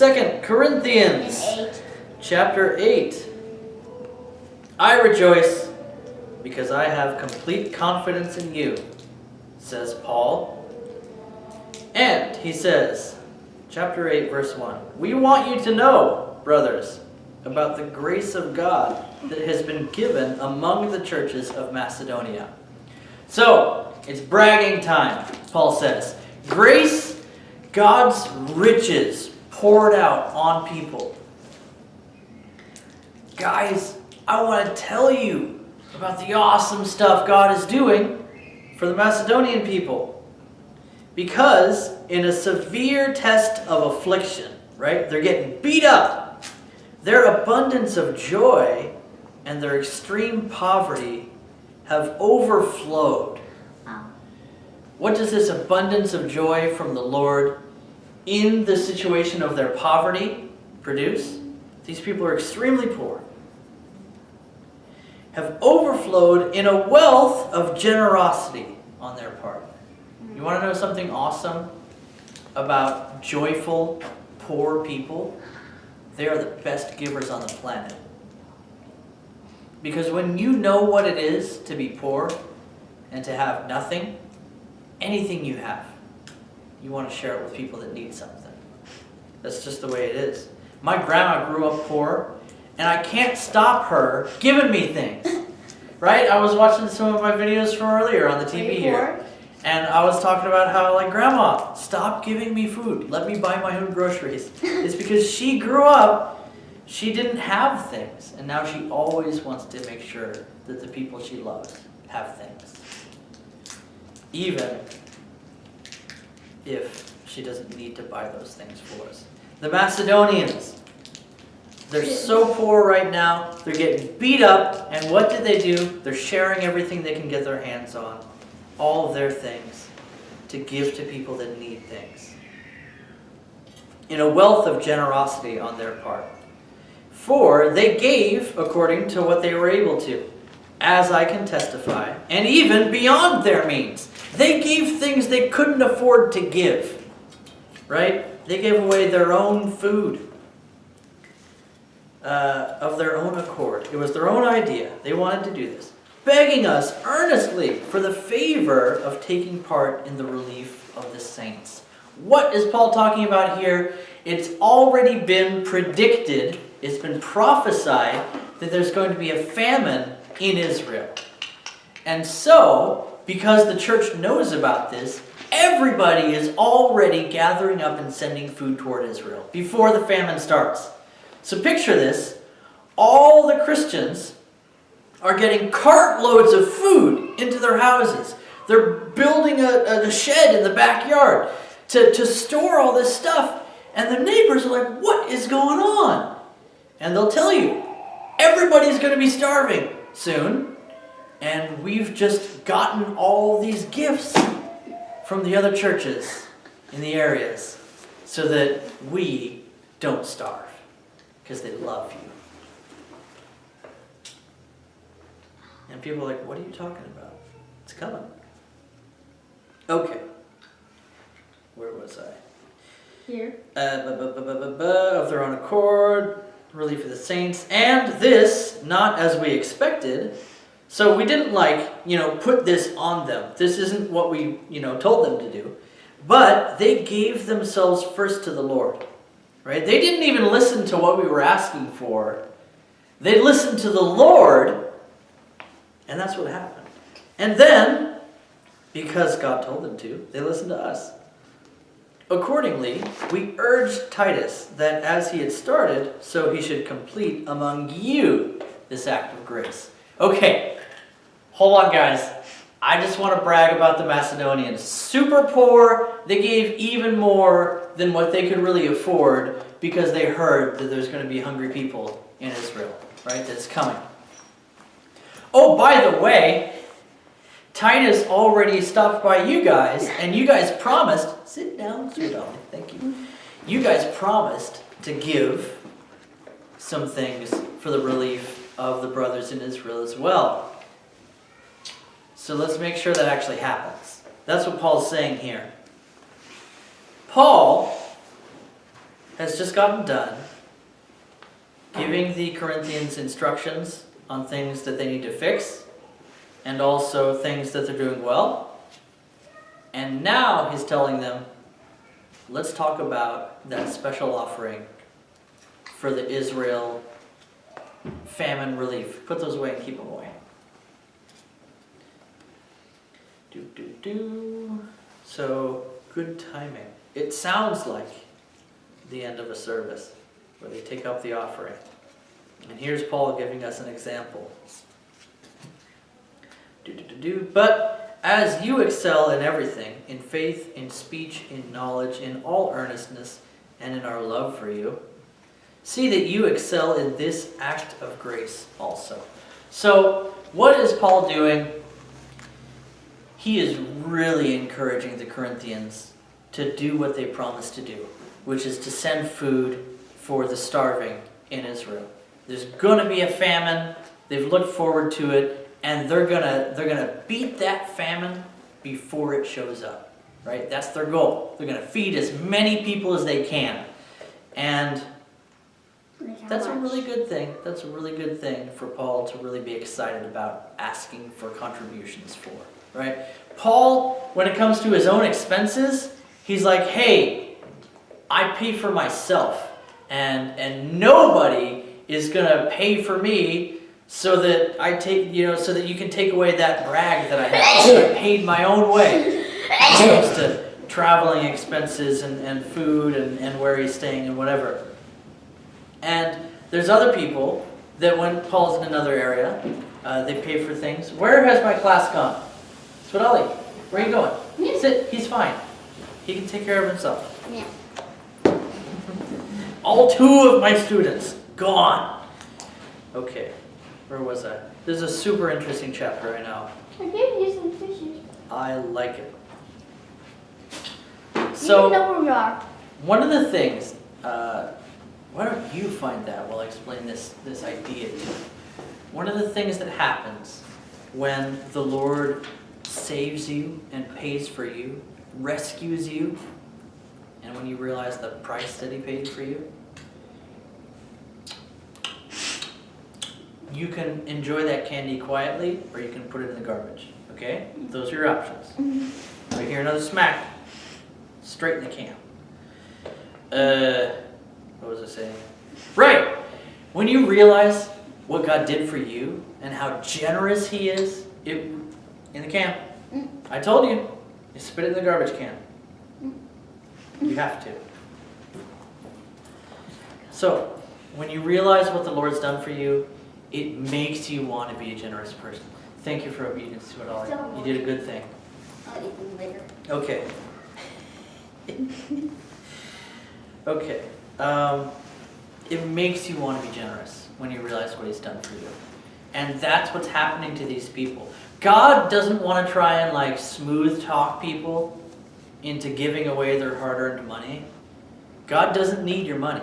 2 Corinthians chapter 8. I rejoice because I have complete confidence in you, says Paul. And he says, chapter 8, verse 1, we want you to know, brothers, about the grace of God that has been given among the churches of Macedonia. So, it's bragging time, Paul says. Grace, God's riches poured out on people. Guys, I want to tell you about the awesome stuff God is doing for the Macedonian people. Because in a severe test of affliction, right, they're getting beat up, their abundance of joy and their extreme poverty have overflowed. What does this abundance of joy from the Lord in the situation of their poverty produce? These people are extremely poor. Have overflowed in a wealth of generosity on their part. You want to know something awesome about joyful, poor people? They are the best givers on the planet. Because when you know what it is to be poor and to have nothing, anything you have, you want to share it with people that need something. That's just the way it is. My grandma grew up poor, and I can't stop her giving me things. Right? I was watching some of my videos from earlier on the TV here. And I was talking about how, like, Grandma, stop giving me food. Let me buy my own groceries. It's because she grew up, she didn't have things. And now she always wants to make sure that the people she loves have things. Even if she doesn't need to buy those things for us. The Macedonians, they're so poor right now. They're getting beat up. And what did they do? They're sharing everything they can get their hands on. All of their things to give to people that need things. In a wealth of generosity on their part. For they gave according to what they were able to, as I can testify, and even beyond their means. They gave things they couldn't afford to give. Right? They gave away their own food. Of their own accord. It was their own idea. They wanted to do this. Begging us earnestly for the favor of taking part in the relief of the saints. What is Paul talking about here? It's already been predicted, it's been prophesied that there's going to be a famine in Israel. And so, because the church knows about this, everybody is already gathering up and sending food toward Israel before the famine starts. So picture this, all the Christians are getting cartloads of food into their houses. They're building a shed in the backyard to store all this stuff. And the neighbors are like, what is going on? And they'll tell you, everybody's going to be starving soon. And we've just gotten all these gifts from the other churches in the areas so that we don't starve because they love you. And people are like, what are you talking about? It's coming. Okay. Where was I? Here. Of their own accord, relief of the saints. And this, not as we expected. So we didn't put this on them. This isn't what we, told them to do. But they gave themselves first to the Lord. Right? They didn't even listen to what we were asking for. They listened to the Lord. And that's what happened. And then, because God told them to, they listened to us. Accordingly, we urged Titus that as he had started, so he should complete among you this act of grace. Okay, hold on guys. I just want to brag about the Macedonians. Super poor, they gave even more than what they could really afford because they heard that there's going to be hungry people in Israel, right? That's coming. Oh, by the way, Titus already stopped by you guys, and you guys promised, sit down, sweet darling, thank you. You guys promised to give some things for the relief of the brothers in Israel as well. So let's make sure that actually happens. That's what Paul's saying here. Paul has just gotten done giving the Corinthians instructions on things that they need to fix and also things that they're doing well. And now he's telling them, let's talk about that special offering for the Israel famine relief. Put those away and keep them away. So, good timing. It sounds like the end of a service where they take up the offering. And here's Paul giving us an example. But as you excel in everything, in faith, in speech, in knowledge, in all earnestness, and in our love for you, see that you excel in this act of grace also. So, what is Paul doing? He is really encouraging the Corinthians to do what they promised to do, which is to send food for the starving in Israel. There's going to be a famine. They've looked forward to it, and they're gonna beat that famine before it shows up. Right? That's their goal. They're going to feed as many people as they can, and that's a really good thing. That's a really good thing for Paul to really be excited about asking for contributions for. Right? Paul, when it comes to his own expenses, he's like, hey, I pay for myself, and nobody is gonna pay for me so that so that you can take away that brag that I have. I paid my own way when it comes to traveling expenses and food and where he's staying and whatever. And there's other people that when Paul's in another area, they pay for things. Where has my class gone? Swadali, where are you going? Yeah. Sit, he's fine. He can take care of himself. Yeah. All 2 of my students, gone. Okay, where was I? This is a super interesting chapter right now. I gave you some tissues. I like it. You So, know where we are. one of the things, why don't you find that while I explain this idea to you? One of the things that happens when the Lord saves you and pays for you, rescues you, and when you realize the price that he paid for you, you can enjoy that candy quietly or you can put it in the garbage. Okay? Those are your options. I hear another smack. Straight in the can. What was I saying? Right! When you realize what God did for you and how generous he is, in the can. I told you. You spit it in the garbage can. You have to. So, when you realize what the Lord's done for you, it makes you want to be a generous person. Thank you for obedience to it all. You did a good thing. I'll eat them later. Okay. Okay. It makes you want to be generous when you realize what he's done for you. And that's what's happening to these people. God doesn't want to try and smooth talk people into giving away their hard-earned money. God doesn't need your money.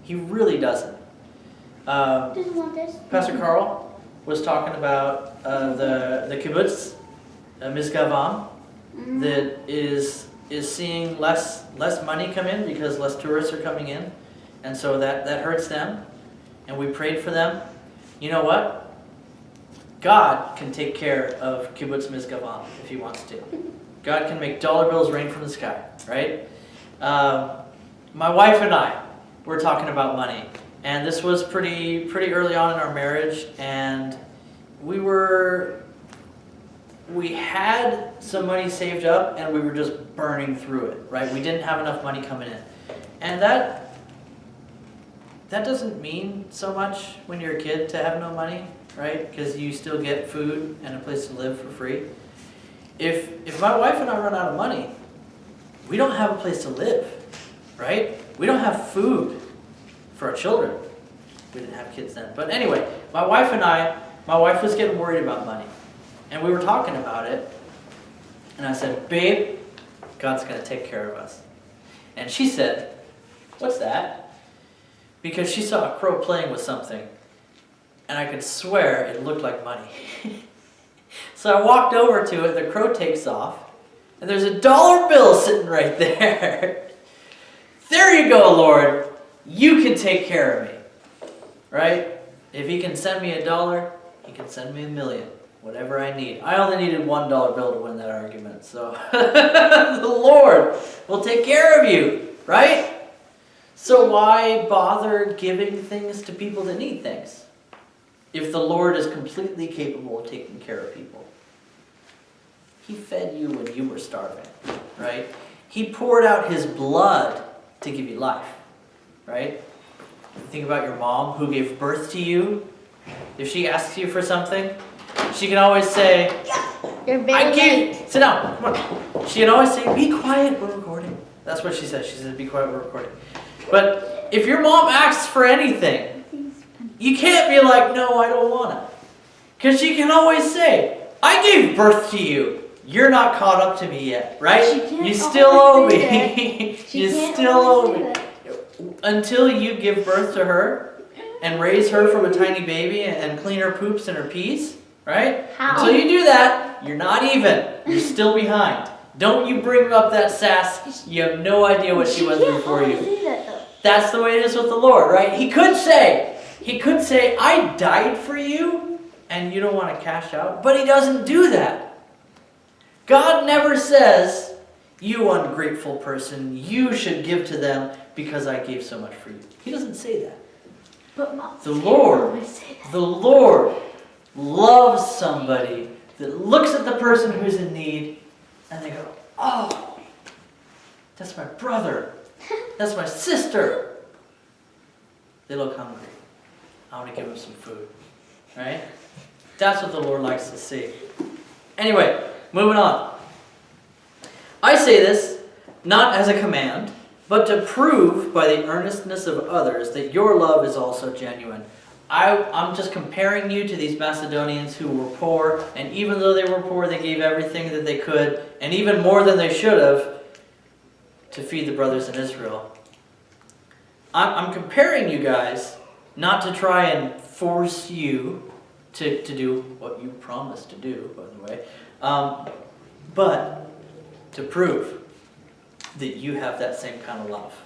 He really doesn't. Doesn't want this. Pastor Carl was talking about the kibbutz, Mizgavam, that is seeing less money come in because less tourists are coming in, and so that hurts them. And we prayed for them. You know what? God can take care of kibbutz Mizgavam if he wants to. God can make dollar bills rain from the sky, right? My wife and I were talking about money, and this was pretty early on in our marriage, and we had some money saved up, and we were just burning through it, right? We didn't have enough money coming in, and that doesn't mean so much when you're a kid to have no money, right? Because you still get food and a place to live for free. If my wife and I run out of money, we don't have a place to live, right? We don't have food for our children. We didn't have kids then. But anyway, my wife was getting worried about money. And we were talking about it. And I said, babe, God's going to take care of us. And she said, what's that? Because she saw a crow playing with something. And I could swear it looked like money. So I walked over to it, the crow takes off, and there's a dollar bill sitting right there. There you go, Lord. can take care of me, right? If he can send me $1, he can send me $1 million. Whatever I need. I only needed $1 bill to win that argument. So the Lord will take care of you, right? So why bother giving things to people that need things if the Lord is completely capable of taking care of people? He fed you when you were starving, right? He poured out his blood to give you life, right? Think about your mom who gave birth to you. If she asks you for something, she can always say, You're very late. sit down, come on. She can always say, be quiet, we're recording. That's what she says. She says, be quiet, we're recording. But if your mom asks for anything, you can't be like, no, I don't want it. Because she can always say, I gave birth to you. You're not caught up to me yet, right? You still owe me. You still owe me. Until you give birth to her and raise her from a tiny baby and clean her poops and her pees, right? How? Until you do that, you're not even. You're still behind. Don't you bring up that sass. You have no idea what she went through for you. That's the way it is with the Lord, right? He could say, I died for you and you don't want to cash out. But he doesn't do that. God never says, you ungrateful person, you should give to them because I gave so much for you. He doesn't say that. But Mom, The Lord loves somebody that looks at the person who's in need and they go, oh, that's my brother. That's my sister. They look hungry. I want to give them some food. Right? That's what the Lord likes to see. Anyway, moving on. I say this not as a command, but to prove by the earnestness of others that your love is also genuine. I'm just comparing you to these Macedonians who were poor, and even though they were poor, they gave everything that they could, and even more than they should have, to feed the brothers in Israel. I'm comparing you guys not to try and force you to do what you promised to do, by the way, but to prove that you have that same kind of love.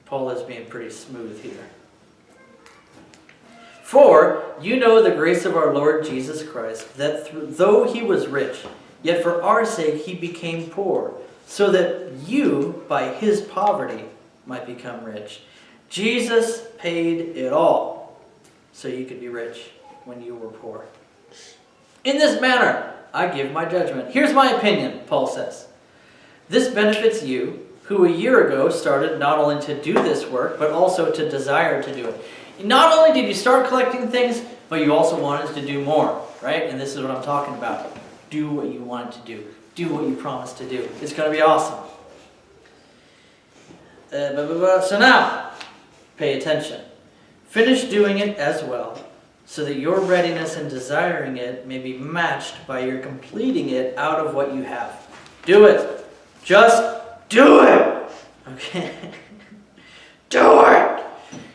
Paul is being pretty smooth here. For you know the grace of our Lord Jesus Christ, that though he was rich, yet for our sake he became poor, so that you, by his poverty, might become rich. Jesus paid it all, so you could be rich when you were poor. In this manner, I give my judgment. Here's my opinion, Paul says. This benefits you, who a year ago started not only to do this work, but also to desire to do it. Not only did you start collecting things, but you also wanted to do more, right? And this is what I'm talking about. Do what you wanted to do. Do what you promised to do. It's going to be awesome. So now, pay attention. Finish doing it as well, so that your readiness in desiring it may be matched by your completing it out of what you have. Do it. Just do it. Okay? Do it.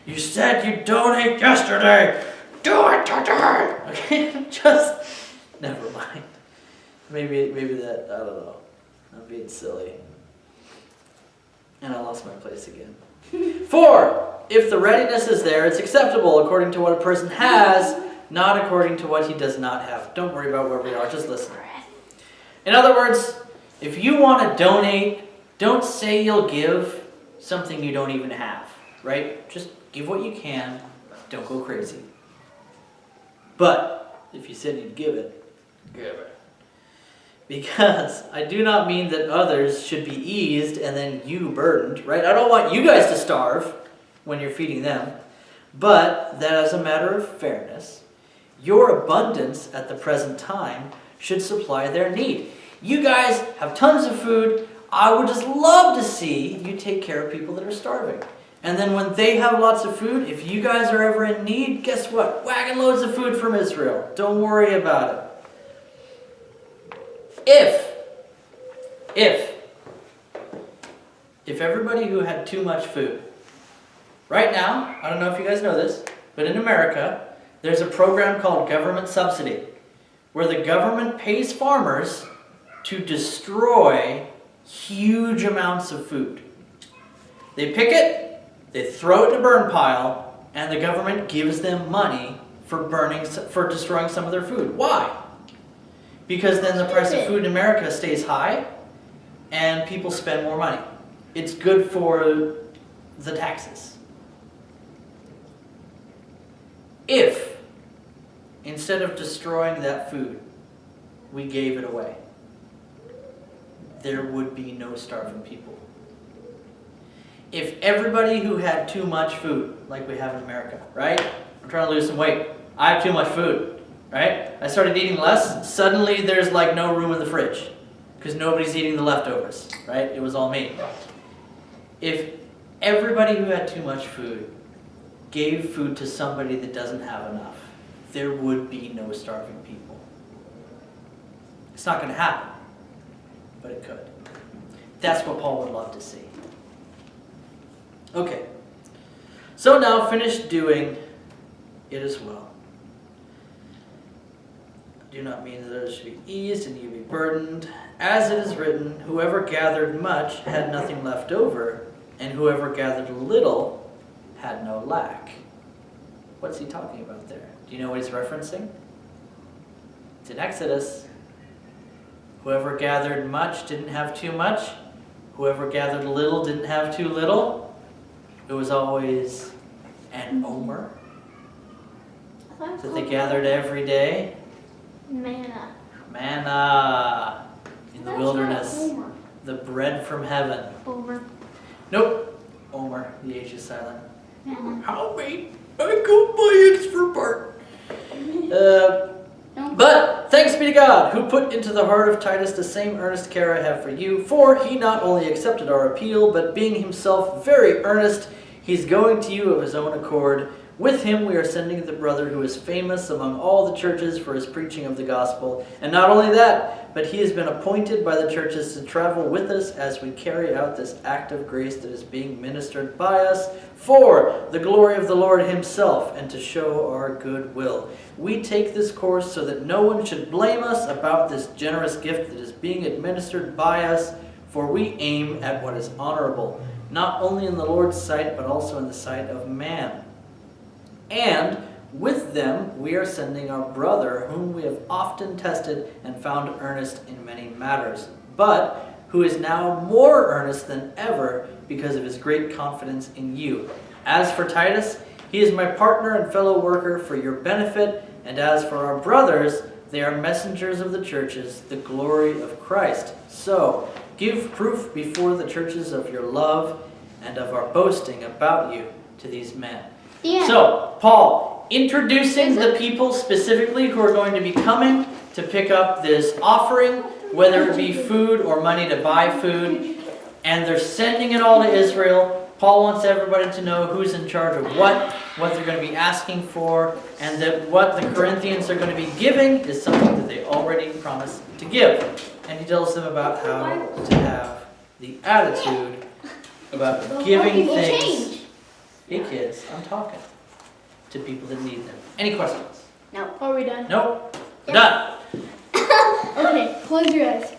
You said you'd donate yesterday. Do it today. Okay? Just, never mind. Maybe that, I don't know. I'm being silly. And I lost my place again. 4, if the readiness is there, it's acceptable according to what a person has, not according to what he does not have. Don't worry about where we are, just listen. In other words, if you want to donate, don't say you'll give something you don't even have, right? Just give what you can, don't go crazy. But if you said you'd give it, give it. Because I do not mean that others should be eased and then you burdened, right? I don't want you guys to starve when you're feeding them, but that as a matter of fairness, your abundance at the present time should supply their need. You guys have tons of food. I would just love to see you take care of people that are starving. And then when they have lots of food, if you guys are ever in need, guess what? Wagon loads of food from Israel. Don't worry about it. If everybody who had too much food, right now, I don't know if you guys know this, but in America, there's a program called government subsidy, where the government pays farmers to destroy huge amounts of food. They pick it, They throw it in a burn pile, and the government gives them money for destroying some of their food. Why? Because then the price of food in America stays high, and people spend more money. It's good for the taxes. If, instead of destroying that food, we gave it away, there would be no starving people. If everybody who had too much food, like we have in America, right? I'm trying to lose some weight. I have too much food, right? I started eating less. Suddenly there's like no room in the fridge because nobody's eating the leftovers, right? It was all me. If everybody who had too much food gave food to somebody that doesn't have enough, there would be no starving people. It's not going to happen, but it could. That's what Paul would love to see. Okay, so now finish doing it as well. Do not mean that others should be eased and you be burdened. As it is written, whoever gathered much had nothing left over, and whoever gathered little had no lack. What's he talking about there? Do you know what he's referencing? It's in Exodus. Whoever gathered much didn't have too much. Whoever gathered little didn't have too little. It was always an omer that they gathered every day. Manna. Manna in the wilderness. The bread from heaven. Over. Nope. Omer. The H is silent. Manna. Help me. I got my extra part. But thanks be to God, who put into the heart of Titus the same earnest care I have for you. For he not only accepted our appeal, but being himself very earnest, he's going to you of his own accord. With him we are sending the brother who is famous among all the churches for his preaching of the gospel. And not only that, but he has been appointed by the churches to travel with us as we carry out this act of grace that is being ministered by us for the glory of the Lord himself and to show our good will. We take this course so that no one should blame us about this generous gift that is being administered by us, for we aim at what is honorable, not only in the Lord's sight, but also in the sight of man. And with them we are sending our brother, whom we have often tested and found earnest in many matters, but who is now more earnest than ever because of his great confidence in you. As for Titus, he is my partner and fellow worker for your benefit, and as for our brothers, they are messengers of the churches, the glory of Christ. So, give proof before the churches of your love and of our boasting about you to these men. Yeah. So, Paul, introducing the people specifically who are going to be coming to pick up this offering, whether it be food or money to buy food, and they're sending it all to Israel. Paul wants everybody to know who's in charge of what they're going to be asking for, and that what the Corinthians are going to be giving is something that they already promised to give. And he tells them about how to have the attitude about giving things. Hey kids, I'm talking to people that need them. Any questions? No. Are we done? Nope. Done. Okay, close your eyes.